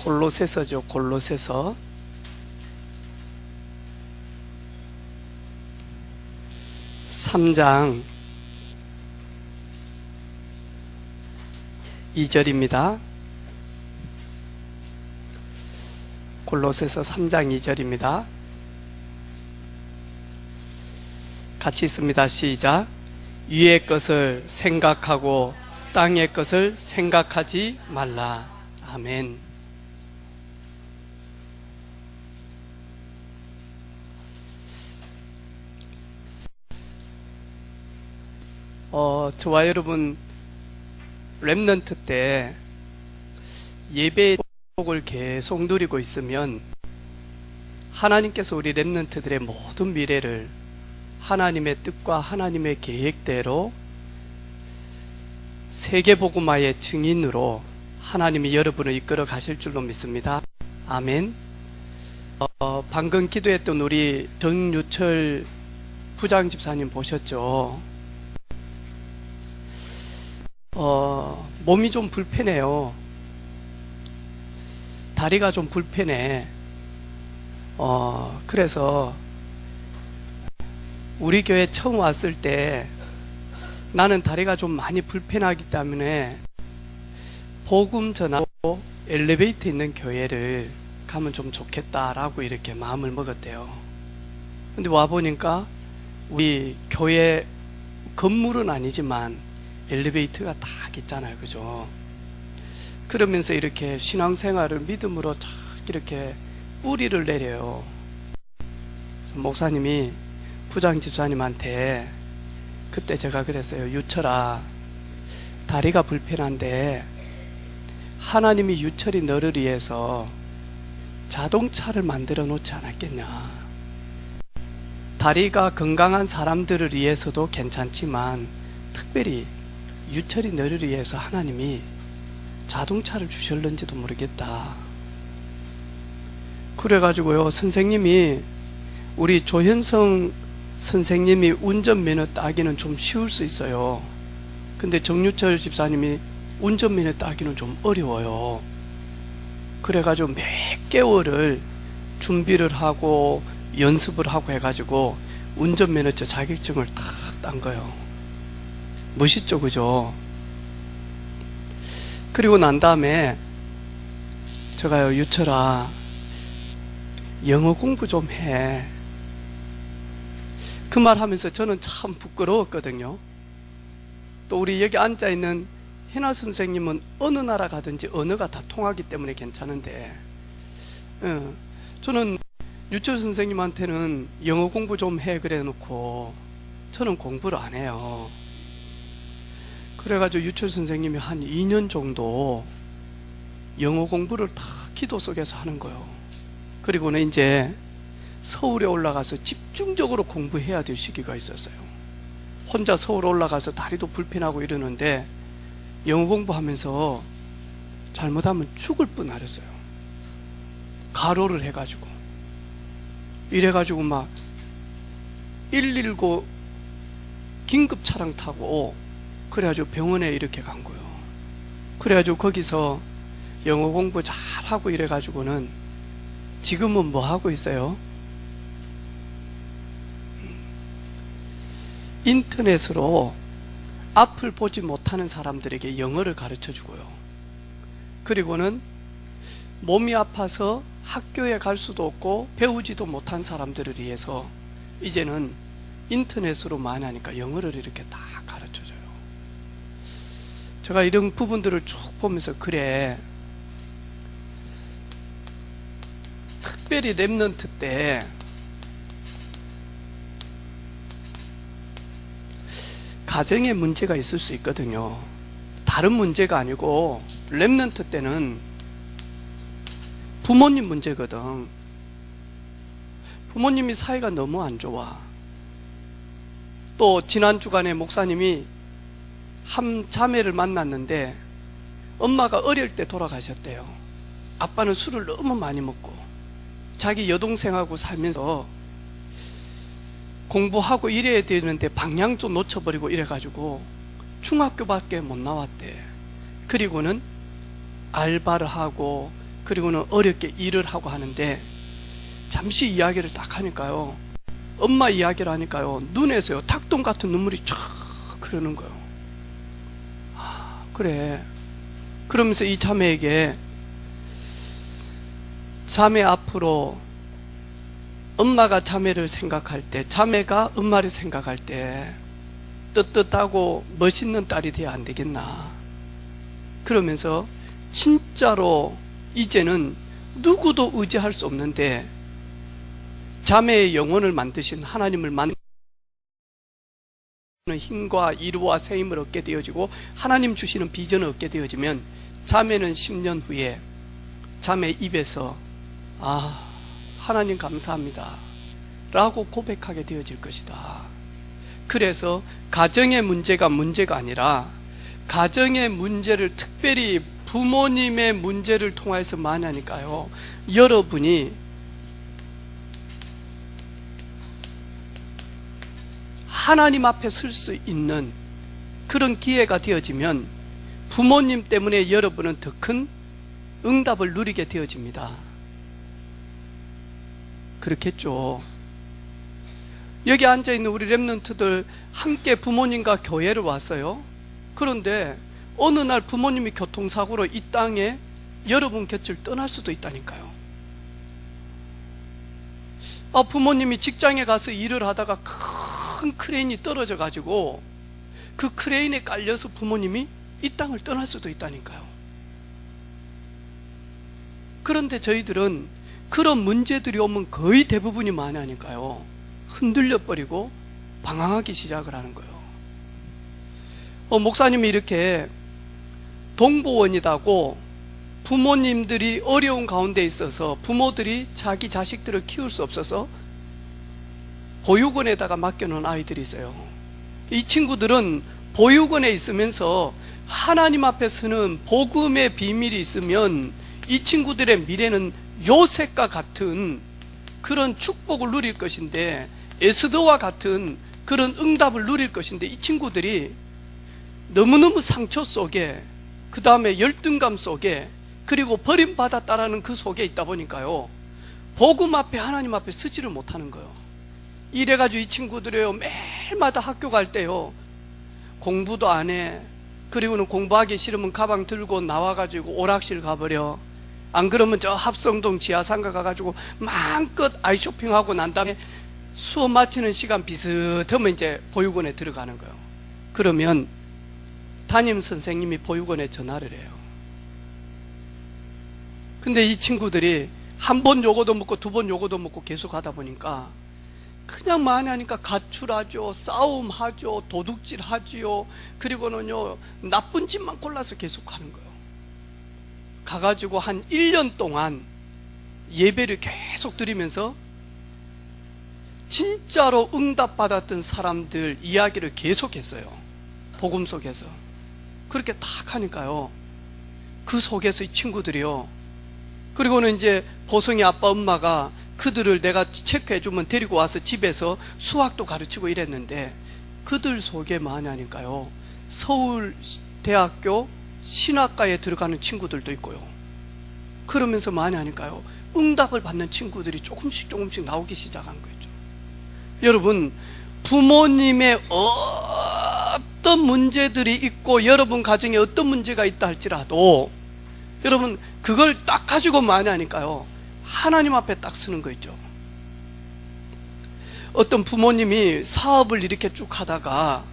골로새서죠. 골로새서 3장 2절입니다. 골로새서 3장 2절입니다. 같이 있습니다. 시작. 위의 것을 생각하고 땅의 것을 생각하지 말라. 아멘. 저와 여러분 렘넌트 때 예배의 복을 계속 누리고 있으면 하나님께서 우리 렘넌트들의 모든 미래를 하나님의 뜻과 하나님의 계획대로 세계복음화의 증인으로 하나님이 여러분을 이끌어 가실 줄로 믿습니다. 아멘. 방금 기도했던 우리 정유철 부장집사님 보셨죠? 몸이 좀 불편해요. 다리가 좀 불편해. 그래서 우리 교회 처음 왔을 때 나는 다리가 좀 많이 불편하기 때문에 복음 전하고 엘리베이터 있는 교회를 가면 좀 좋겠다라고 이렇게 마음을 먹었대요. 근데 와보니까 우리 교회 건물은 아니지만 엘리베이터가 딱 있잖아요. 그죠? 그러면서 이렇게 신앙생활을 믿음으로 딱 이렇게 뿌리를 내려요. 그래서 목사님이 부장 집사님한테 그때 제가 그랬어요. 유철아, 다리가 불편한데 하나님이 유철이 너를 위해서 자동차를 만들어 놓지 않았겠냐. 다리가 건강한 사람들을 위해서도 괜찮지만 특별히 유철이 너를 위해서 하나님이 자동차를 주셨는지도 모르겠다. 그래가지고요, 선생님이 우리 조현성 선생님이 운전면허 따기는 좀 쉬울 수 있어요. 근데 정유철 집사님이 운전면허 따기는 좀 어려워요. 그래가지고 몇 개월을 준비를 하고 연습을 하고 해가지고 운전면허증 자격증을 다 딴 거예요. 멋있죠, 그죠? 그리고 난 다음에 제가요, 유철아, 영어 공부 좀 해. 그 말 하면서 저는 참 부끄러웠거든요. 또 우리 여기 앉아있는 희나 선생님은 어느 나라 가든지 언어가 다 통하기 때문에 괜찮은데, 저는 유철 선생님한테는 영어 공부 좀 해 그래 놓고 저는 공부를 안 해요. 그래가지고 유철 선생님이 한 2년 정도 영어 공부를 다 기도 속에서 하는 거예요. 그리고는 이제 서울에 올라가서 집중적으로 공부해야 될 시기가 있었어요. 혼자 서울 올라가서 다리도 불편하고 이러는데 영어 공부하면서 잘못하면 죽을 뻔하랬어요. 가로를 해가지고 이래가지고 막 119 긴급 차량 타고 그래가지고 병원에 이렇게 간 거예요. 그래가지고 거기서 영어 공부 잘하고 이래가지고는 지금은 뭐 하고 있어요? 인터넷으로 앞을 보지 못하는 사람들에게 영어를 가르쳐 주고요. 그리고는 몸이 아파서 학교에 갈 수도 없고 배우지도 못한 사람들을 위해서 이제는 인터넷으로 많이 하니까 영어를 이렇게 다 가르쳐 줘요. 제가 이런 부분들을 쭉 보면서 그래, 특별히 렘넌트 때 가정에 문제가 있을 수 있거든요. 다른 문제가 아니고 렘넌트 때는 부모님 문제거든. 부모님이 사이가 너무 안 좋아. 또 지난 주간에 목사님이 한 자매를 만났는데 엄마가 어릴 때 돌아가셨대요. 아빠는 술을 너무 많이 먹고 자기 여동생하고 살면서 공부하고 이래야 되는데 방향도 놓쳐버리고 이래가지고 중학교밖에 못 나왔대. 그리고는 알바를 하고 그리고는 어렵게 일을 하고 하는데, 잠시 이야기를 딱 하니까요, 엄마 이야기를 하니까요, 눈에서요 닭똥 같은 눈물이 쫙 흐르는 거예요. 아, 그래. 그러면서 이 자매에게, 자매 앞으로 엄마가 자매를 생각할 때, 자매가 엄마를 생각할 때 떳떳하고 멋있는 딸이 돼야 안 되겠나. 그러면서 진짜로 이제는 누구도 의지할 수 없는데 자매의 영혼을 만드신 하나님을 만드는 힘과 이루와 세임을 얻게 되어지고 하나님 주시는 비전을 얻게 되어지면, 자매는 10년 후에 자매 입에서 아, 하나님 감사합니다 라고 고백하게 되어질 것이다. 그래서 가정의 문제가 아니라, 가정의 문제를, 특별히 부모님의 문제를 통해서 많이 하니까요, 여러분이 하나님 앞에 설 수 있는 그런 기회가 되어지면 부모님 때문에 여러분은 더 큰 응답을 누리게 되어집니다. 그렇겠죠. 여기 앉아있는 우리 렘넌트들 함께 부모님과 교회를 왔어요. 그런데 어느 날 부모님이 교통사고로 이 땅에 여러분 곁을 떠날 수도 있다니까요. 부모님이 직장에 가서 일을 하다가 큰 크레인이 떨어져 가지고 그 크레인에 깔려서 부모님이 이 땅을 떠날 수도 있다니까요. 그런데 저희들은 그런 문제들이 오면 거의 대부분이 많이 하니까요, 흔들려 버리고 방황하기 시작을 하는 거예요. 목사님이 이렇게 동보원이라고, 부모님들이 어려운 가운데 있어서 부모들이 자기 자식들을 키울 수 없어서 보육원에다가 맡겨놓은 아이들이 있어요. 이 친구들은 보육원에 있으면서 하나님 앞에 서는 복음의 비밀이 있으면 이 친구들의 미래는 요셉과 같은 그런 축복을 누릴 것인데, 에스더와 같은 그런 응답을 누릴 것인데, 이 친구들이 너무너무 상처 속에, 그 다음에 열등감 속에, 그리고 버림받았다라는 그 속에 있다 보니까요, 복음 앞에, 하나님 앞에 서지를 못하는 거예요. 이래가지고 이 친구들이요, 매일마다 학교 갈 때요, 공부도 안 해. 그리고는 공부하기 싫으면 가방 들고 나와가지고 오락실 가버려. 안 그러면 저 합성동 지하상가 가가지고 마음껏 아이 쇼핑하고 난 다음에 수업 마치는 시간 비슷하면 이제 보육원에 들어가는 거예요. 그러면 담임 선생님이 보육원에 전화를 해요. 근데 이 친구들이 한 번 요거도 먹고 두 번 요거도 먹고 계속 하다 보니까 그냥 많이 하니까 가출하죠, 싸움하죠, 도둑질하지요, 그리고는요 나쁜 짓만 골라서 계속 하는 거예요. 가가지고 한 1년 동안 예배를 계속 드리면서 진짜로 응답받았던 사람들 이야기를 계속했어요. 복음 속에서. 그렇게 딱 하니까요, 그 속에서 이 친구들이요, 그리고는 이제 보성이 아빠 엄마가 그들을 내가 체크해주면 데리고 와서 집에서 수학도 가르치고 이랬는데, 그들 속에 많이 하니까요, 서울대학교 신학과에 들어가는 친구들도 있고요. 그러면서 많이 하니까요, 응답을 받는 친구들이 조금씩 나오기 시작한 거죠. 여러분, 부모님의 어떤 문제들이 있고 여러분 가정에 어떤 문제가 있다 할지라도 여러분 그걸 딱 가지고 많이 하니까요, 하나님 앞에 딱 서는 거 있죠. 어떤 부모님이 사업을 이렇게 쭉 하다가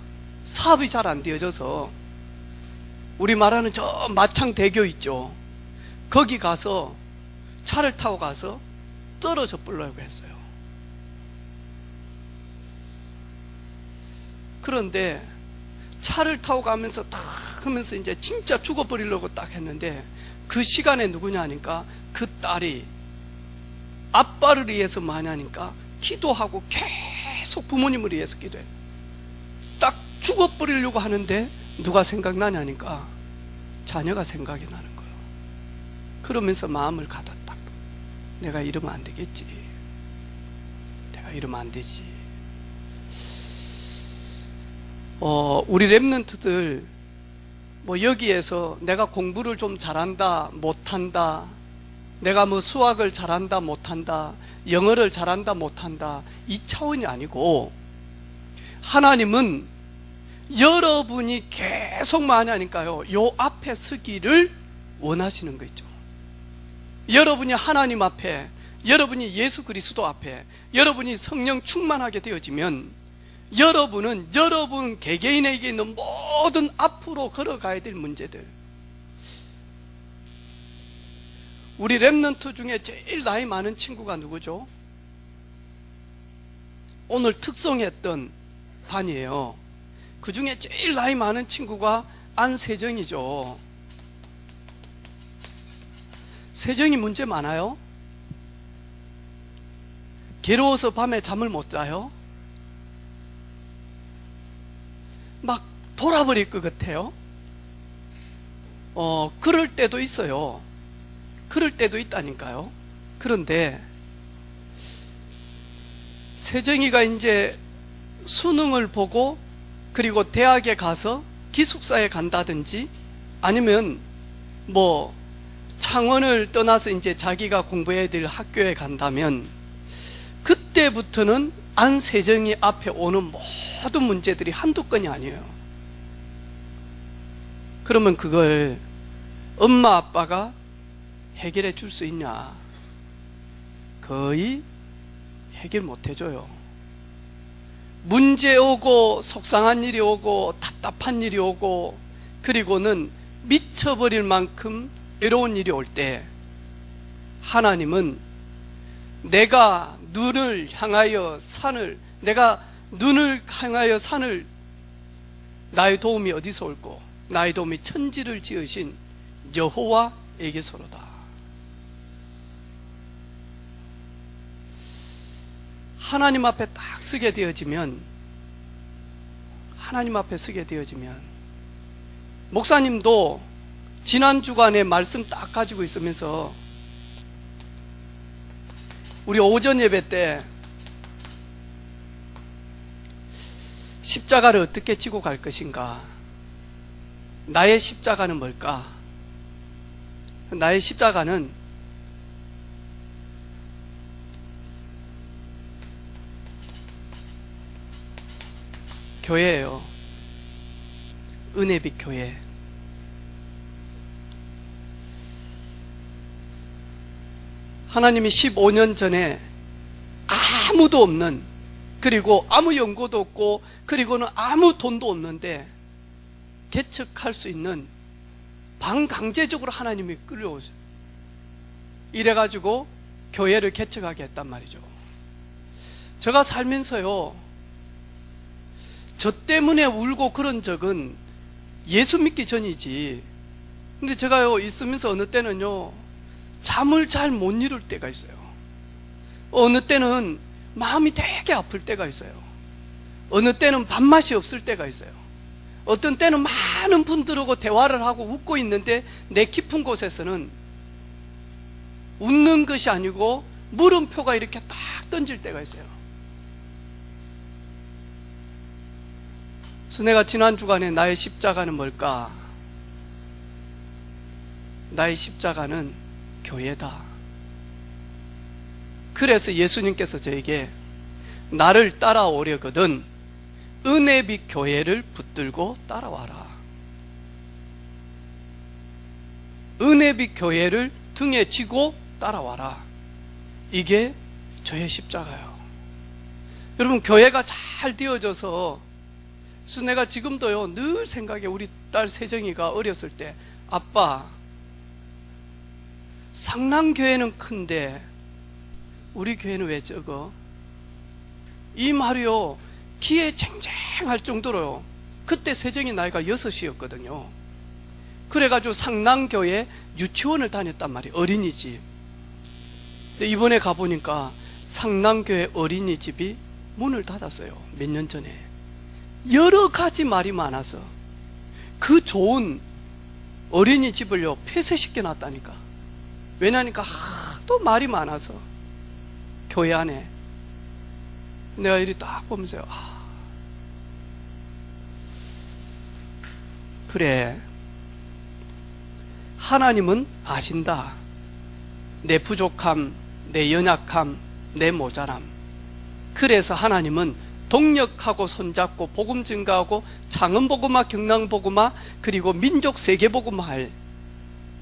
사업이 잘 안 되어져서 우리 말하는 저 마창대교 있죠, 거기 가서 차를 타고 가서 떨어져 버리려고 했어요. 그런데 차를 타고 가면서 딱 하면서 이제 진짜 죽어버리려고 딱 했는데, 그 시간에 누구냐 하니까 그 딸이 아빠를 위해서 많이 하니까 기도하고 계속 부모님을 위해서 기도해. 딱 죽어버리려고 하는데 누가 생각나냐 하니까 자녀가 생각이 나는 거예요. 그러면서 마음을 가뒀다. 내가 이러면 안 되겠지, 내가 이러면 안 되지. 우리 랩런트들 여기에서 내가 공부를 좀 잘한다 못한다 내가 뭐 수학을 잘한다 못한다, 영어를 잘한다 못한다, 이 차원이 아니고, 하나님은 여러분이 계속 많이 하니까요, 요 앞에 서기를 원하시는 거 있죠. 여러분이 하나님 앞에, 여러분이 예수 그리스도 앞에, 여러분이 성령 충만하게 되어지면 여러분은 여러분 개개인에게 있는 모든 앞으로 걸어가야 될 문제들, 우리 랩런트 중에 제일 나이 많은 친구가 누구죠? 오늘 특송했던 반이에요. 그 중에 제일 나이 많은 친구가 안세정이죠. 세정이 문제 많아요? 괴로워서 밤에 잠을 못 자요? 막 돌아버릴 것 같아요? 그럴 때도 있어요. 그럴 때도 있다니까요. 그런데 세정이가 이제 수능을 보고 그리고 대학에 가서 기숙사에 간다든지 아니면 뭐 창원을 떠나서 이제 자기가 공부해야 될 학교에 간다면 그때부터는 안세정이 앞에 오는 모든 문제들이 한두 건이 아니에요. 그러면 그걸 엄마 아빠가 해결해 줄 수 있냐? 거의 해결 못 해줘요. 문제 오고 속상한 일이 오고 답답한 일이 오고 그리고는 미쳐버릴 만큼 외로운 일이 올 때 하나님은 내가 눈을 향하여 산을 나의 도움이 어디서 올고 나의 도움이 천지를 지으신 여호와에게서로다. 하나님 앞에 딱 서게 되어지면 목사님도 지난 주간에 말씀 딱 가지고 있으면서 우리 오전 예배 때 십자가를 어떻게 지고 갈 것인가? 나의 십자가는 뭘까? 나의 십자가는 교회예요. 은혜빛 교회. 하나님이 15년 전에 아무도 없는, 그리고 아무 연고도 없고 그리고는 아무 돈도 없는데 개척할 수 있는 반강제적으로 하나님이 끌려오세요. 이래가지고 교회를 개척하게 했단 말이죠. 제가 살면서요, 저 때문에 울고 그런 적은 예수 믿기 전이지. 근데 제가요 있으면서 어느 때는요 잠을 잘 못 이룰 때가 있어요. 어느 때는 마음이 되게 아플 때가 있어요. 어느 때는 밥맛이 없을 때가 있어요. 어떤 때는 많은 분들하고 대화를 하고 웃고 있는데 내 깊은 곳에서는 웃는 것이 아니고 물음표가 이렇게 딱 던질 때가 있어요. 그래서 내가 지난 주간에 나의 십자가는 뭘까? 나의 십자가는 교회다. 그래서 예수님께서 저에게 나를 따라오려거든 은혜빛 교회를 붙들고 따라와라. 은혜빛 교회를 등에 지고 따라와라. 이게 저의 십자가예요. 여러분, 교회가 잘 되어져서, 그래서 내가 지금도요 늘 생각해. 우리 딸 세정이가 어렸을 때, 아빠, 상남교회는 큰데 우리 교회는 왜 적어? 이 말이요 귀에 쟁쟁할 정도로요. 그때 세정이 나이가 6이었거든요 그래가지고 상남교회 유치원을 다녔단 말이에요. 어린이집. 근데 이번에 가보니까 상남교회 어린이집이 문을 닫았어요. 몇 년 전에. 여러 가지 말이 많아서 그 좋은 어린이집을요 폐쇄시켜 놨다니까. 왜냐니까 하도 말이 많아서 교회 안에. 내가 이리 딱 보면서요, 그래, 하나님은 아신다. 내 부족함, 내 연약함, 내 모자람. 그래서 하나님은 동력하고 손잡고 복음 증가하고 창원복음화, 경랑복음화, 그리고 민족 세계복음화 할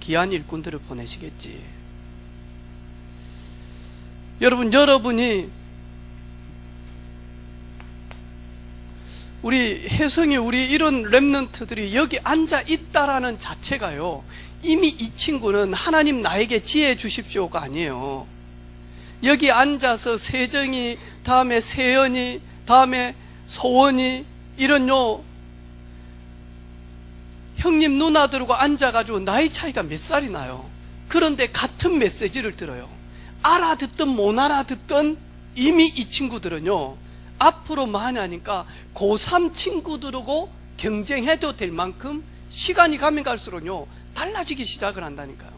귀한 일꾼들을 보내시겠지. 여러분이 우리 혜성이, 우리 이런 렘넌트들이 여기 앉아 있다라는 자체가요, 이미 이 친구는 하나님 나에게 지혜 주십시오가 아니에요. 여기 앉아서 세정이, 다음에 세연이, 다음에 소원이, 이런요 형님 누나들과 앉아가지고 나이 차이가 몇 살이 나요. 그런데 같은 메시지를 들어요. 알아듣든 못 알아듣든 이미 이 친구들은요 앞으로 많이 하니까 고3 친구들하고 경쟁해도 될 만큼 시간이 가면 갈수록요 달라지기 시작을 한다니까요.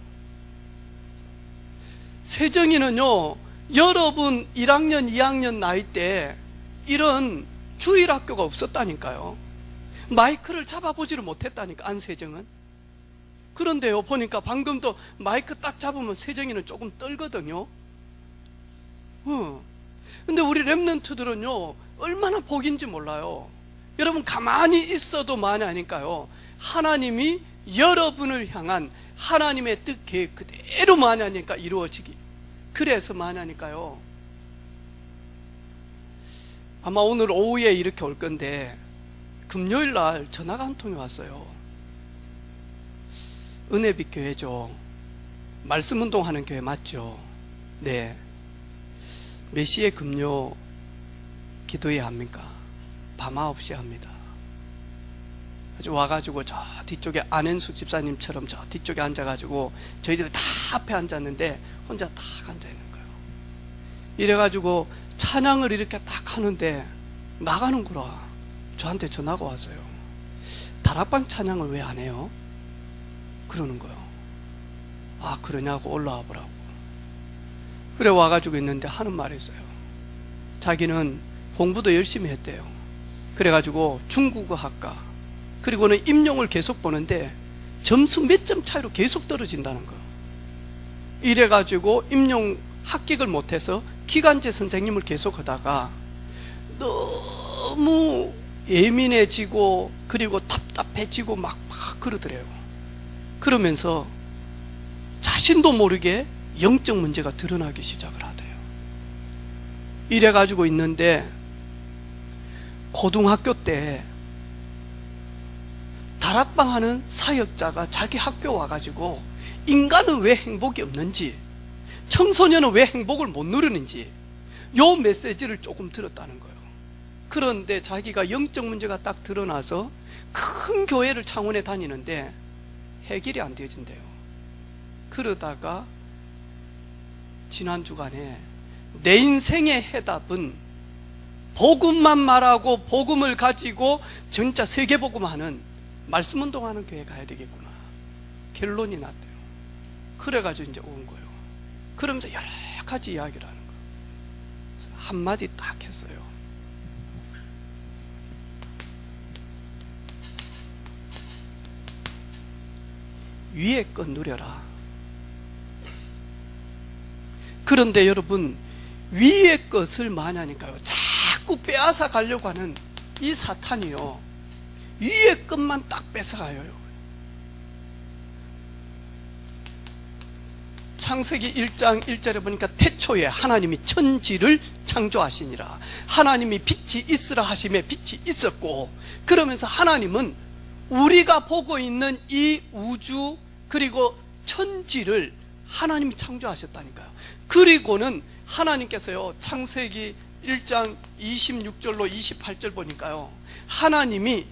세정이는요 여러분 1학년 2학년 나이 때 이런 주일학교가 없었다니까요. 마이크를 잡아보지를 못했다니까, 안세정은. 그런데요 보니까 방금도 마이크 딱 잡으면 세정이는 조금 떨거든요. 근데 우리 렘넌트들은요 얼마나 복인지 몰라요. 여러분 가만히 있어도 많이 하니까요 하나님이 여러분을 향한 하나님의 뜻 계획 그대로 많이 하니까 이루어지기. 그래서 많이 하니까요 아마 오늘 오후에 이렇게 올 건데 금요일 날 전화가 한 통이 왔어요. 은혜빛 교회죠. 말씀운동 하는 교회 맞죠? 네. 몇 시에 금요 기도회야 합니까? 밤 9시에 합니다. 그래서 와가지고 저 뒤쪽에 안현숙 집사님처럼 저 뒤쪽에 앉아가지고 저희들 다 앞에 앉았는데 혼자 딱 앉아있는 거예요. 이래가지고 찬양을 이렇게 딱 하는데 나가는구나. 저한테 전화가 왔어요. 다락방 찬양을 왜 안 해요? 그러는 거예요. 아 그러냐고 올라와 보라고. 그래 와가지고 있는데 하는 말이 있어요. 자기는 공부도 열심히 했대요. 그래가지고 중국어 학과 그리고는 임용을 계속 보는데 점수 몇 점 차이로 계속 떨어진다는 거예요. 이래가지고 임용 합격을 못해서 기간제 선생님을 계속 하다가 너무 예민해지고 그리고 답답해지고 막 그러더래요. 그러면서 자신도 모르게 영적 문제가 드러나기 시작을 하대요. 이래가지고 있는데 고등학교 때 다락방 하는 사역자가 자기 학교 와가지고 인간은 왜 행복이 없는지, 청소년은 왜 행복을 못 누리는지 요 메시지를 조금 들었다는 거예요. 그런데 자기가 영적 문제가 딱 드러나서 큰 교회를 창원에 다니는데 해결이 안 되어진대요. 그러다가 지난 주간에 내 인생의 해답은 복음만 말하고 복음을 가지고 진짜 세계복음하는 말씀운동하는 교회 가야 되겠구나 결론이 났대요. 그래가지고 이제 온 거예요. 그러면서 여러 가지 이야기를 하는 거예요. 한마디 딱 했어요. 위에 것 누려라. 그런데 여러분 위의 것을 많이 하니까요 자꾸 빼앗아 가려고 하는 이 사탄이요 위의 것만 딱 뺏어가요. 창세기 1장 1절에 보니까 태초에 하나님이 천지를 창조하시니라. 하나님이 빛이 있으라 하심에 빛이 있었고, 그러면서 하나님은 우리가 보고 있는 이 우주 그리고 천지를 하나님이 창조하셨다니까요. 그리고는 하나님께서요 창세기 1장 26절로 28절 보니까요 하나님이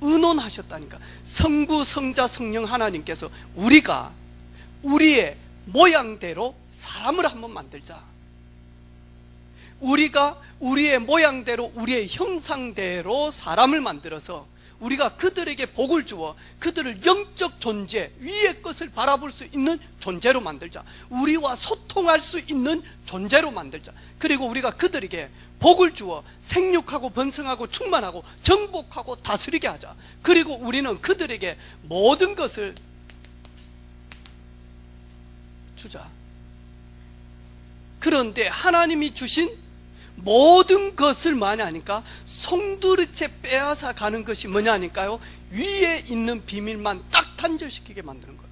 의논하셨다니까. 성부 성자 성령 하나님께서 우리가 우리의 모양대로 사람을 한번 만들자. 우리가 우리의 모양대로 우리의 형상대로 사람을 만들어서 우리가 그들에게 복을 주어 그들을 영적 존재, 위의 것을 바라볼 수 있는 존재로 만들자. 우리와 소통할 수 있는 존재로 만들자. 그리고 우리가 그들에게 복을 주어 생육하고 번성하고 충만하고 정복하고 다스리게 하자. 그리고 우리는 그들에게 모든 것을 주자. 그런데 하나님이 주신 모든 것을 많이 하니까 송두리째 빼앗아 가는 것이 뭐냐 하니까요, 위에 있는 비밀만 딱 단절시키게 만드는 거예요.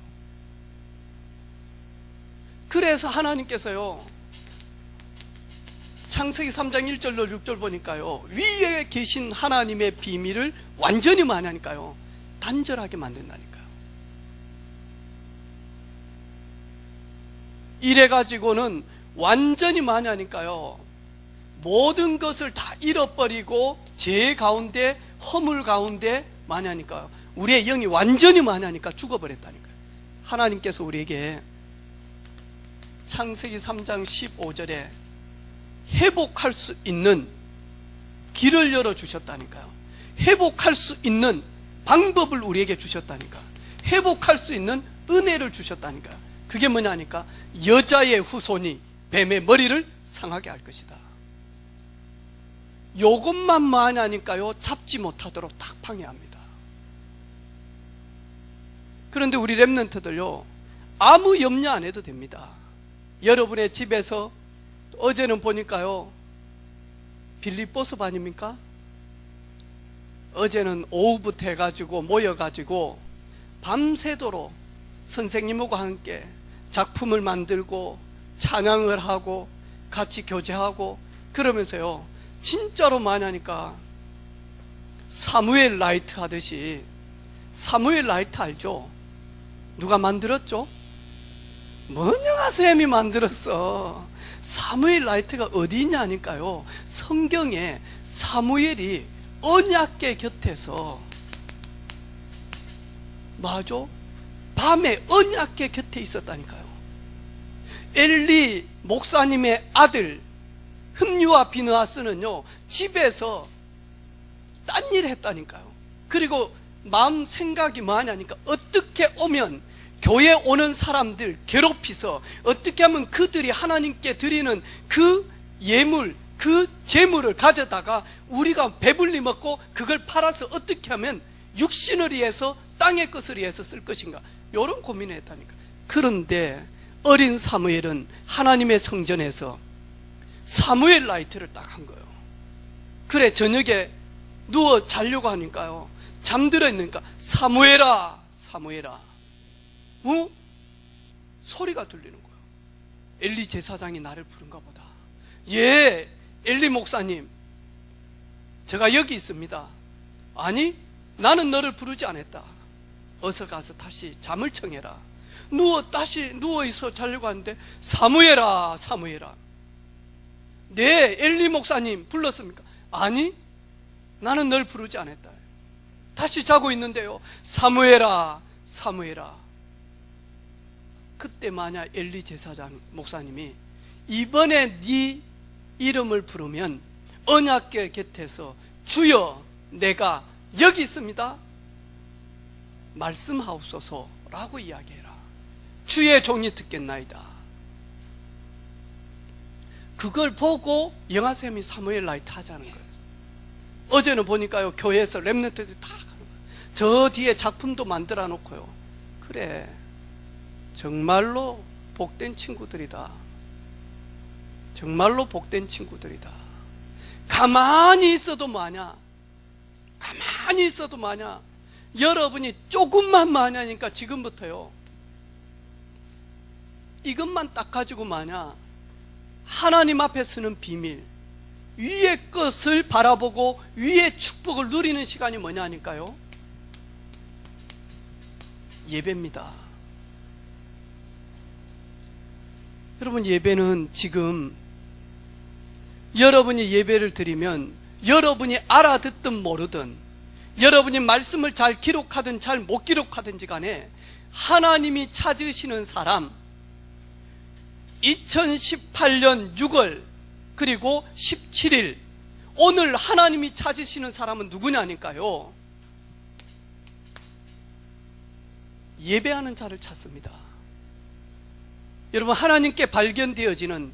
그래서 하나님께서요, 창세기 3장 1절로 6절 보니까요, 위에 계신 하나님의 비밀을 완전히 많이 하니까요, 단절하게 만든다니까요. 이래가지고는 완전히 많이 하니까요, 모든 것을 다 잃어버리고 죄 가운데, 허물 가운데 많이 하니까요, 우리의 영이 완전히 많이 하니까 죽어버렸다니까요. 하나님께서 우리에게 창세기 3장 15절에 회복할 수 있는 길을 열어주셨다니까요. 회복할 수 있는 방법을 우리에게 주셨다니까. 회복할 수 있는 은혜를 주셨다니까요. 그게 뭐냐 하니까, 여자의 후손이 뱀의 머리를 상하게 할 것이다. 요것만 많이 하니까요, 잡지 못하도록 딱 방해합니다. 그런데 우리 렘넌트들요, 아무 염려 안 해도 됩니다. 여러분의 집에서 어제는 보니까요, 빌립보서 아닙니까? 어제는 오후부터 해가지고 모여가지고 밤새도록 선생님하고 함께 작품을 만들고 찬양을 하고 같이 교제하고 그러면서요, 진짜로 많이 하니까 사무엘 라이트 하듯이, 사무엘 라이트 알죠? 누가 만들었죠? 문영아 쌤이 만들었어. 사무엘 라이트가 어디 있냐니까요, 성경에 사무엘이 언약궤 곁에서, 맞아? 밤에 언약궤 곁에 있었다니까요. 엘리 목사님의 아들 흠유와 비느하스는요, 집에서 딴 일 했다니까요. 그리고 마음 생각이 많이 하니까 어떻게 오면 교회 오는 사람들 괴롭히서, 어떻게 하면 그들이 하나님께 드리는 그 예물, 그 재물을 가져다가 우리가 배불리 먹고 그걸 팔아서 어떻게 하면 육신을 위해서, 땅의 것을 위해서 쓸 것인가, 이런 고민을 했다니까. 그런데 어린 사무엘은 하나님의 성전에서 사무엘 라이트를 딱 한 거예요. 그래, 저녁에 누워 자려고 하니까요, 잠들어 있으니까 사무엘아, 사무엘아, 소리가 들리는 거예요. 엘리 제사장이 나를 부른가 보다. 예, 엘리 목사님, 제가 여기 있습니다. 아니, 나는 너를 부르지 않았다. 어서 가서 다시 잠을 청해라. 다시 누워있어 자려고 하는데, 사무엘아, 사무엘아. 네, 엘리 목사님 불렀습니까? 아니, 나는 널 부르지 않았다. 다시 자고 있는데요, 사무엘아, 사무엘아. 그때 만약 엘리 제사장 목사님이, 이번에 네 이름을 부르면 언약궤 곁에서 주여, 내가 여기 있습니다, 말씀하옵소서라고 이야기해라. 주의 종이 듣겠나이다. 그걸 보고 영화쌤이 사무엘 라이트 하자는 거예요. 어제는 보니까요, 교회에서 렘넌트들이 다 가는 거예요. 저 뒤에 작품도 만들어 놓고요. 그래, 정말로 복된 친구들이다. 정말로 복된 친구들이다. 가만히 있어도 마냐, 가만히 있어도 마냐, 여러분이 조금만 많이 하니까 지금부터요, 이것만 딱 가지고 마냐, 하나님 앞에 서는 비밀, 위의 것을 바라보고 위의 축복을 누리는 시간이 뭐냐 하니까요, 예배입니다. 여러분, 예배는 지금 여러분이 예배를 드리면, 여러분이 알아듣든 모르든, 여러분이 말씀을 잘 기록하든 잘 못 기록하든지 간에, 하나님이 찾으시는 사람, 2018년 6월 그리고 17일 오늘 하나님이 찾으시는 사람은 누구냐니까요, 예배하는 자를 찾습니다. 여러분, 하나님께 발견되어지는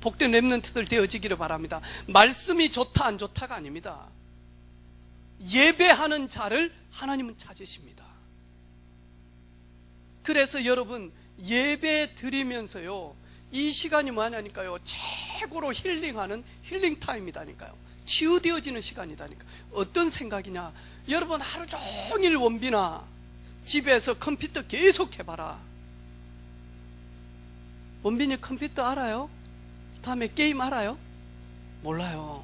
복된 렘넌트들 되어지기를 바랍니다. 말씀이 좋다 안 좋다가 아닙니다. 예배하는 자를 하나님은 찾으십니다. 그래서 여러분, 예배 드리면서요, 이 시간이 뭐냐니까요, 최고로 힐링하는 힐링 타임이다니까요. 치유되어지는 시간이다니까. 어떤 생각이냐, 여러분 하루 종일 원비나 집에서 컴퓨터 계속 해봐라. 원빈이 컴퓨터 알아요? 다음에 게임 알아요? 몰라요.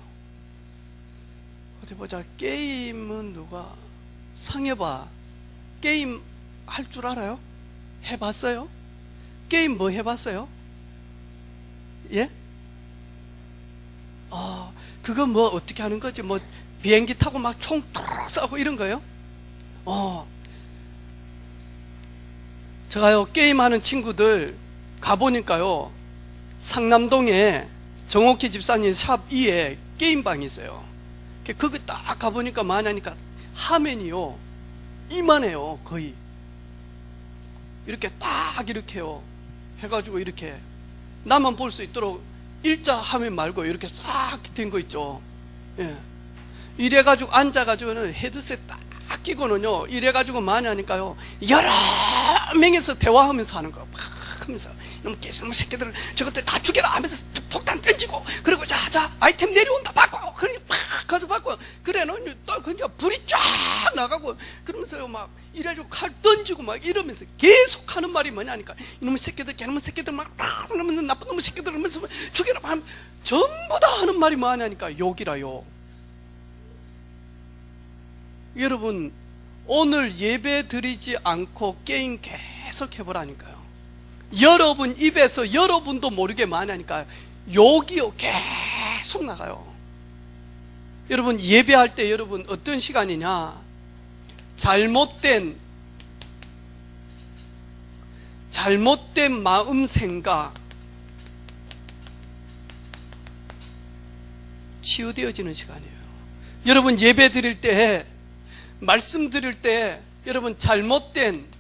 어디 보자. 게임은 누가 상해봐. 게임 할 줄 알아요? 해봤어요? 게임 뭐 해봤어요? 예? 그거 뭐 어떻게 하는 거지? 뭐 비행기 타고 막 총 쏘고 이런 거요? 제가요, 게임하는 친구들 가보니까요, 상남동에 정옥희 집사님 샵 2에 게임방이 있어요. 거기 딱 가보니까 뭐하냐니까 화면이요, 이만해요. 거의 이렇게 딱 이렇게요 해가지고, 이렇게 나만 볼 수 있도록 일자 화면 말고 이렇게 싹 된 거 있죠. 예. 이래가지고 앉아가지고는 헤드셋 딱 끼고는요, 이래가지고 뭐하냐니까요, 여러 명에서 대화하면서 하는 거 막 하면서, 이놈 개새놈 새끼들을 저것들 다 죽여라 하면서 폭탄 던지고, 그리고 자 아이템 내려온다 받고, 그러니까 팍 가서 받고, 그래는 또 그냥 불이 쫙 나가고, 그러면서 막 이래가지고 칼 던지고 막 이러면서 계속 하는 말이 뭐냐니까, 이놈 새끼들 개놈 새끼들 막 그러면서 나쁜 놈 새끼들 하면서 죽여라 하면 전부 다 하는 말이 뭐냐니까 욕이라요. 여러분, 오늘 예배 드리지 않고 게임 계속 해보라니까요. 여러분 입에서 여러분도 모르게 뭐하냐니까 욕이요 계속 나가요. 여러분 예배할 때 여러분 어떤 시간이냐, 잘못된 마음 생각 치유되어지는 시간이에요. 여러분 예배 드릴 때, 말씀 드릴 때 여러분 잘못된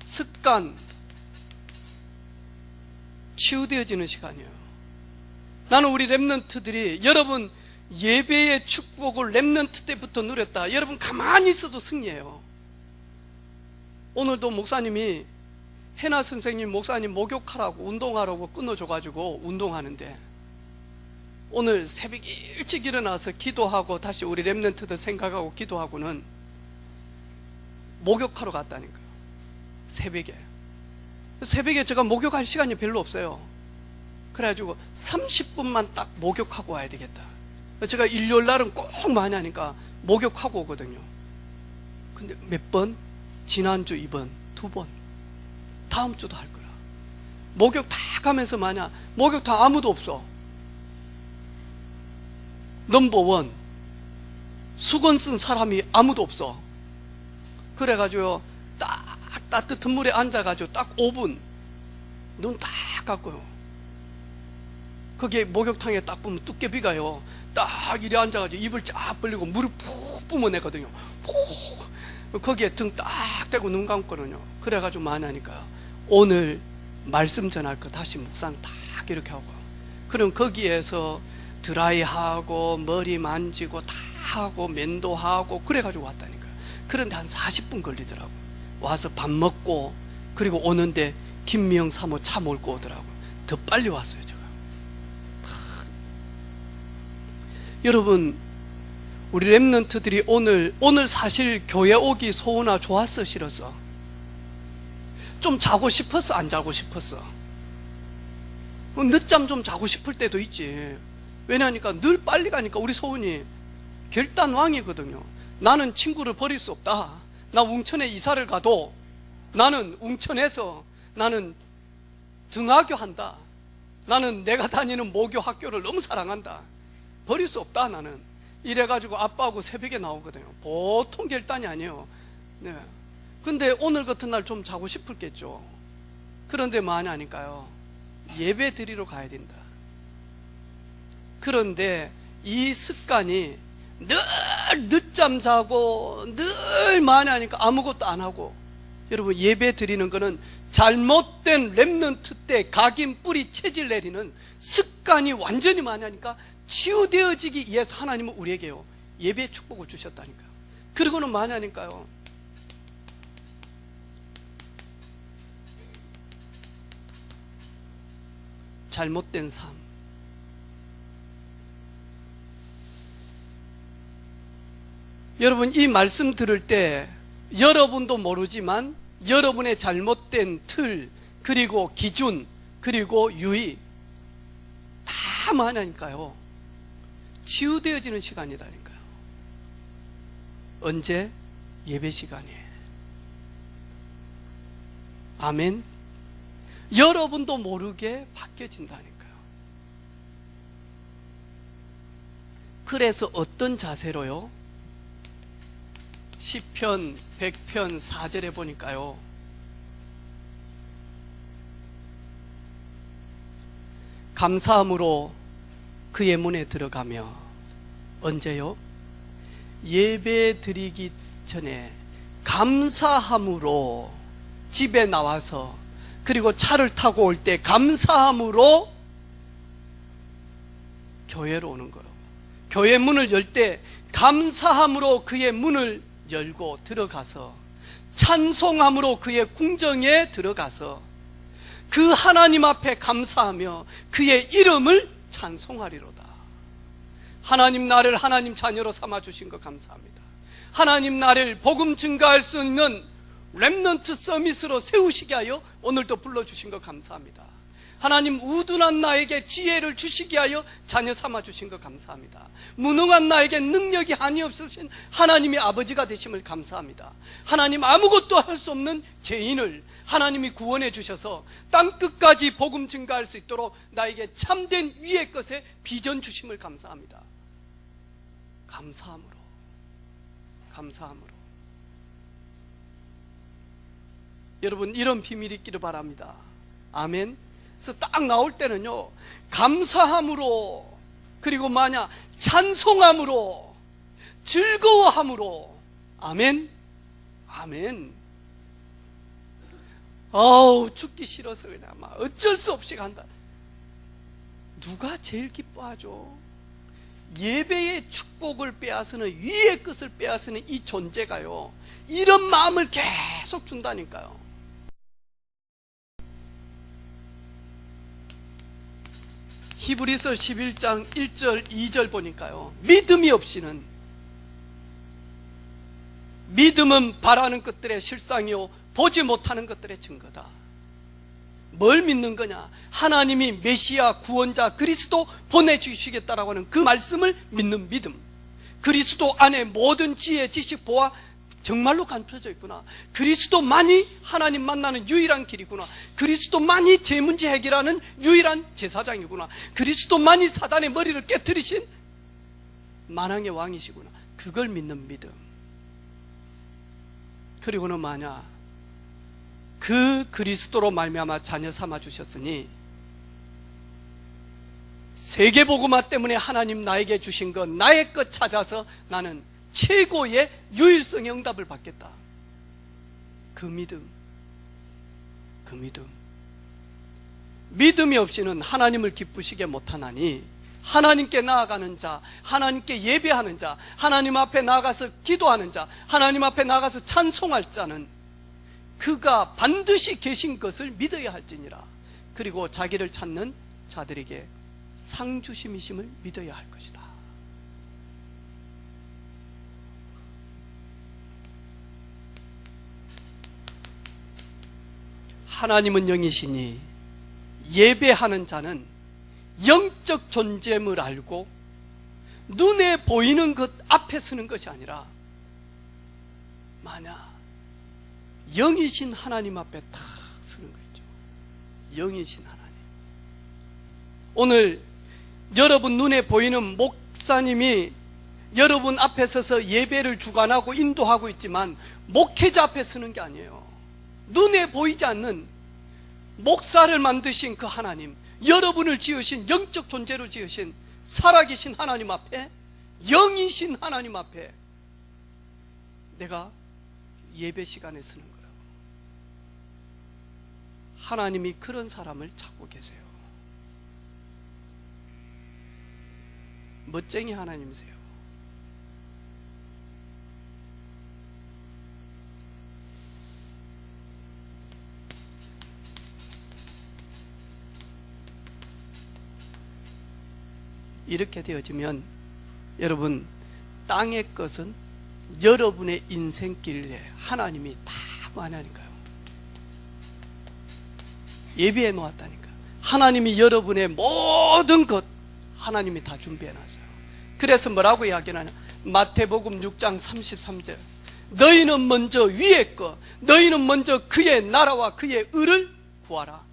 습관 치유되어지는 시간이에요. 나는 우리 랩런트들이 여러분 예배의 축복을 랩런트 때부터 누렸다. 여러분 가만히 있어도 승리해요. 오늘도 목사님이 해나 선생님 목사님 목욕하라고 운동하라고 끊어줘가지고 운동하는데, 오늘 새벽 일찍 일어나서 기도하고 다시 우리 랩런트들 생각하고 기도하고는 목욕하러 갔다니까요. 새벽에 제가 목욕할 시간이 별로 없어요. 그래가지고 30분만 딱 목욕하고 와야 되겠다. 제가 일요일 날은 꼭 많이 하니까 목욕하고 오거든요. 근데 몇 번? 지난주 2번, 2번. 다음 주도 할 거야. 목욕 다 가면서 마냐, 목욕 다 아무도 없어. 넘버원, 수건 쓴 사람이 아무도 없어. 그래가지고 딱 따뜻한 물에 앉아가지고 딱 5분 눈 딱 감고요, 거기에 목욕탕에 딱 보면 뚝개비가요 딱 이래 앉아가지고 입을 쫙 벌리고 물을 푹 뿜어내거든요. 푹. 거기에 등 딱 대고 눈 감거든요. 그래가지고 뭐하냐니까 오늘 말씀 전할 거 다시 묵상 딱 이렇게 하고, 그럼 거기에서 드라이하고 머리 만지고 다 하고 면도하고 그래가지고 왔다니까요. 그런데 한 40분 걸리더라고. 와서 밥 먹고 그리고 오는데 김미영 사모 차 몰고 오더라고. 더 빨리 왔어요 제가. 여러분 우리 랩런트들이 오늘 사실 교회 오기 소원아 좋았어 싫었어? 좀 자고 싶었어 안 자고 싶었어? 늦잠 좀 자고 싶을 때도 있지. 왜냐하니까 늘 빨리 가니까 우리 소원이 결단왕이거든요. 나는 친구를 버릴 수 없다. 나 웅천에 이사를 가도 나는 웅천에서 나는 등하교 한다. 나는 내가 다니는 모교 학교를 너무 사랑한다. 버릴 수 없다 나는. 이래가지고 아빠하고 새벽에 나오거든요. 보통 결단이 아니에요. 네. 근데 오늘 같은 날 좀 자고 싶었겠죠. 그런데 뭐 하냐니까요, 예배 드리러 가야 된다. 그런데 이 습관이 늘 늦잠 자고 늘 많이 하니까 아무것도 안 하고, 여러분 예배 드리는 거는 잘못된 랩런트 때 각인 뿌리 체질 내리는 습관이 완전히 많이 하니까 치유되어지기 위해서 하나님은 우리에게요 예배의 축복을 주셨다니까요. 그리고는 많이 하니까요 잘못된 삶. 여러분, 이 말씀 들을 때 여러분도 모르지만 여러분의 잘못된 틀, 그리고 기준, 그리고 유의 다 뭐하냐니까요, 치유되어지는 시간이다니까요. 언제? 예배 시간에. 아멘. 여러분도 모르게 바뀌어진다니까요. 그래서 어떤 자세로요? 시편 100편 4절에 보니까요, 감사함으로 그의 문에 들어가며, 언제요? 예배 드리기 전에 감사함으로 집에 나와서, 그리고 차를 타고 올 때 감사함으로 교회로 오는 거예요. 교회 문을 열 때 감사함으로 그의 문을 열고 들어가서 찬송함으로 그의 궁정에 들어가서 그 하나님 앞에 감사하며 그의 이름을 찬송하리로다. 하나님, 나를 하나님 자녀로 삼아주신 것 감사합니다. 하나님, 나를 복음 증가할 수 있는 렘넌트 서밋으로 세우시게 하여 오늘도 불러주신 것 감사합니다. 하나님, 우둔한 나에게 지혜를 주시게 하여 자녀 삼아주신 것 감사합니다. 무능한 나에게 능력이 한이 없으신 하나님이 아버지가 되심을 감사합니다. 하나님, 아무것도 할 수 없는 죄인을 하나님이 구원해 주셔서 땅끝까지 복음 증가할 수 있도록 나에게 참된 위의 것에 비전 주심을 감사합니다. 감사함으로, 감사함으로. 여러분, 이런 비밀이 있기를 바랍니다. 아멘. 그래서 딱 나올 때는요, 감사함으로, 그리고 만약 찬송함으로, 즐거워함으로. 아멘. 아멘. 죽기 싫어서 그냥 막 어쩔 수 없이 간다. 누가 제일 기뻐하죠? 예배의 축복을 빼앗으는, 위의 것을 빼앗으는 이 존재가요, 이런 마음을 계속 준다니까요. 히브리서 11장 1절 2절 보니까요, 믿음이 없이는, 믿음은 바라는 것들의 실상이요 보지 못하는 것들의 증거다. 뭘 믿는 거냐? 하나님이 메시아 구원자 그리스도 보내주시겠다라고 하는 그 말씀을 믿는 믿음. 그리스도 안에 모든 지혜, 지식, 보아 정말로 감춰져 있구나. 그리스도만이 하나님 만나는 유일한 길이구나. 그리스도만이 제 문제 해결하는 유일한 제사장이구나. 그리스도만이 사단의 머리를 깨뜨리신 만왕의 왕이시구나. 그걸 믿는 믿음. 그리고는 만약 그 그리스도로 말미암아 자녀 삼아 주셨으니, 세계복음화 때문에 하나님 나에게 주신 것, 나의 것 찾아서 나는 최고의 유일성의 응답을 받겠다. 그 믿음, 그 믿음. 믿음이 없이는 하나님을 기쁘시게 못하나니, 하나님께 나아가는 자, 하나님께 예배하는 자, 하나님 앞에 나아가서 기도하는 자, 하나님 앞에 나아가서 찬송할 자는 그가 반드시 계신 것을 믿어야 할지니라. 그리고 자기를 찾는 자들에게 상 주심이심을 믿어야 할 것이다. 하나님은 영이시니 예배하는 자는 영적 존재임을 알고 눈에 보이는 것 앞에 서는 것이 아니라, 만약 영이신 하나님 앞에 탁 서는 거죠. 영이신 하나님. 오늘 여러분 눈에 보이는 목사님이 여러분 앞에 서서 예배를 주관하고 인도하고 있지만, 목회자 앞에 서는 게 아니에요. 눈에 보이지 않는 목사를 만드신 그 하나님, 여러분을 지으신, 영적 존재로 지으신 살아계신 하나님 앞에, 영이신 하나님 앞에 내가 예배 시간에 서는 거예요. 하나님이 그런 사람을 찾고 계세요. 멋쟁이 하나님이세요. 이렇게 되어지면 여러분, 땅의 것은 여러분의 인생길에 하나님이 다 뭐하냐니까요, 예비해 놓았다니까. 하나님이 여러분의 모든 것 하나님이 다 준비해 놨어요. 그래서 뭐라고 이야기하냐, 마태복음 6장 33절, 너희는 먼저 위의 것, 너희는 먼저 그의 나라와 그의 의를 구하라.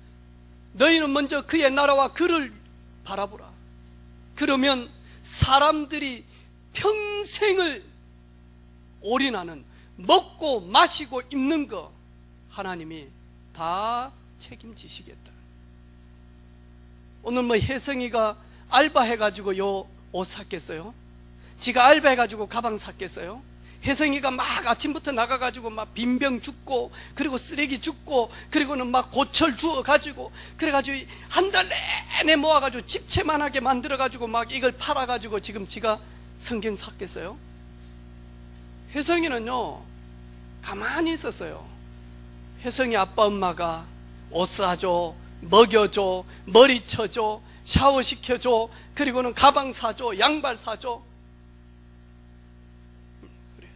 너희는 먼저 그의 나라와 그를 바라보라. 그러면 사람들이 평생을 올인하는 먹고 마시고 입는 거 하나님이 다 책임지시겠다. 오늘 뭐 혜성이가 알바해가지고 요 옷 샀겠어요? 지가 알바해가지고 가방 샀겠어요? 혜성이가 막 아침부터 나가가지고 막 빈병 줍고, 그리고 쓰레기 줍고, 그리고는 막 고철 주워가지고, 그래가지고 한 달 내내 모아가지고 집채만하게 만들어가지고 막 이걸 팔아가지고 지금 지가 성경 샀겠어요? 혜성이는요, 가만히 있었어요. 혜성이 아빠 엄마가 옷 사줘, 먹여줘, 머리 쳐줘, 샤워시켜줘, 그리고는 가방 사줘, 양발 사줘. 그래,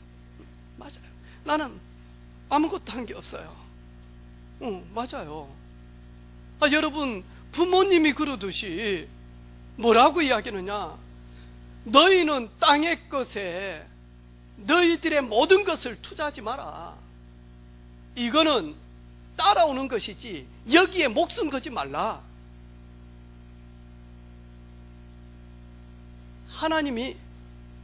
맞아요. 나는 아무것도 한 게 없어요. 맞아요. 여러분, 부모님이 그러듯이 뭐라고 이야기하느냐, 너희는 땅의 것에 너희들의 모든 것을 투자하지 마라. 이거는 따라오는 것이지 여기에 목숨 걸지 말라. 하나님이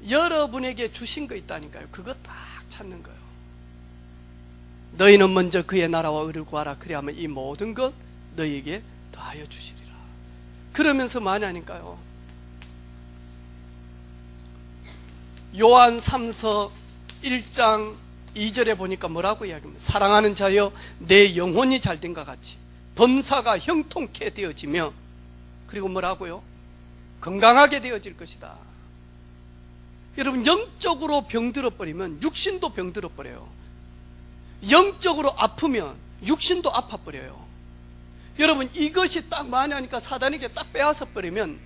여러분에게 주신 거 있다니까요. 그거 딱 찾는 거예요. 너희는 먼저 그의 나라와 의를 구하라. 그래야만 이 모든 것 너희에게 더하여 주시리라. 그러면서 뭐하냐니까요, 요한 3서 1장 2절에 보니까 뭐라고 이야기합니까? 사랑하는 자여, 내 영혼이 잘된 것 같이 범사가 형통케 되어지며, 그리고 뭐라고요? 건강하게 되어질 것이다. 여러분, 영적으로 병들어버리면 육신도 병들어버려요. 영적으로 아프면 육신도 아파버려요. 여러분, 이것이 딱 뭐하냐니까 사단에게 딱 빼앗아 버리면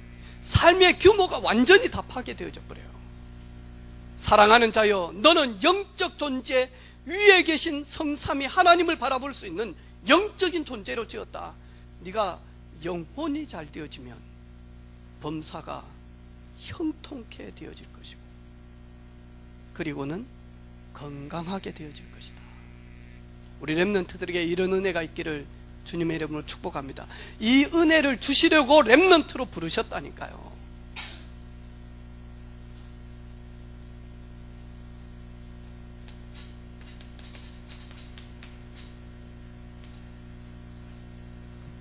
삶의 규모가 완전히 다 파괴되어져 버려요. 사랑하는 자여, 너는 영적 존재 위에 계신 성삼위 하나님을 바라볼 수 있는 영적인 존재로 지었다. 네가 영혼이 잘 되어지면 범사가 형통케 되어질 것이고, 그리고는 건강하게 되어질 것이다. 우리 렘넌트들에게 이런 은혜가 있기를 주님의 이름으로 축복합니다. 이 은혜를 주시려고 렘넌트로 부르셨다니까요.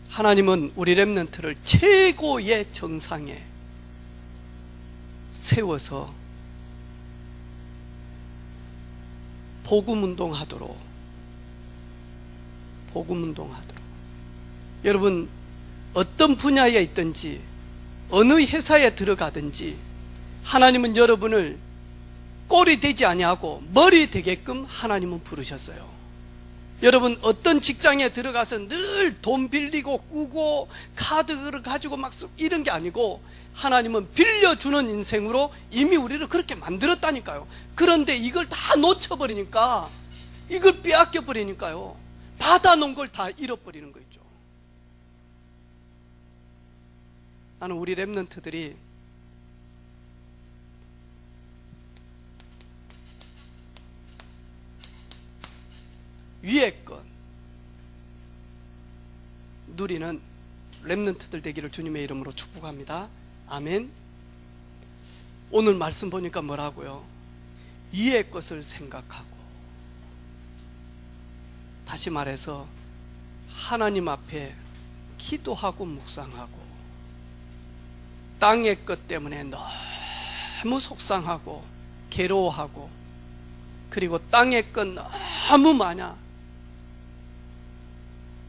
하나님은 우리 렘넌트를 최고의 정상에 세워서 복음운동하도록, 여러분, 어떤 분야에 있든지 어느 회사에 들어가든지 하나님은 여러분을 꼴이 되지 아니하고 머리 되게끔 하나님은 부르셨어요. 여러분, 어떤 직장에 들어가서 늘 돈 빌리고 꾸고 카드를 가지고 막 이런 게 아니고, 하나님은 빌려주는 인생으로 이미 우리를 그렇게 만들었다니까요. 그런데 이걸 다 놓쳐버리니까, 이걸 빼앗겨버리니까요, 받아놓은 걸 다 잃어버리는 거 있죠. 나는 우리 렘넌트들이 위의 것 누리는 렘넌트들 되기를 주님의 이름으로 축복합니다. 아멘. 오늘 말씀 보니까 뭐라고요? 위의 것을 생각하고, 다시 말해서 하나님 앞에 기도하고 묵상하고, 땅의 것 때문에 너무 속상하고 괴로워하고, 그리고 땅의 것 너무 많아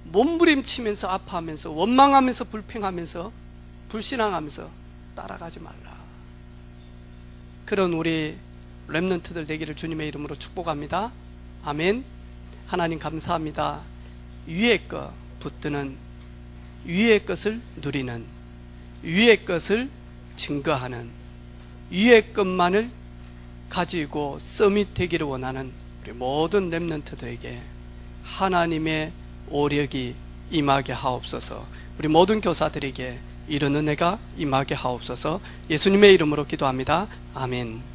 몸부림치면서 아파하면서 원망하면서 불평하면서 불신앙하면서 따라가지 말라. 그런 우리 렘넌트들 되기를 주님의 이름으로 축복합니다. 아멘. 하나님 감사합니다. 위의 것 붙드는, 위의 것을 누리는, 위의 것을 증거하는 위의 것만을 가지고 서밋되기를 원하는 우리 모든 렘넌트들에게 하나님의 오력이 임하게 하옵소서. 우리 모든 교사들에게 이런 은혜가 임하게 하옵소서. 예수님의 이름으로 기도합니다. 아멘.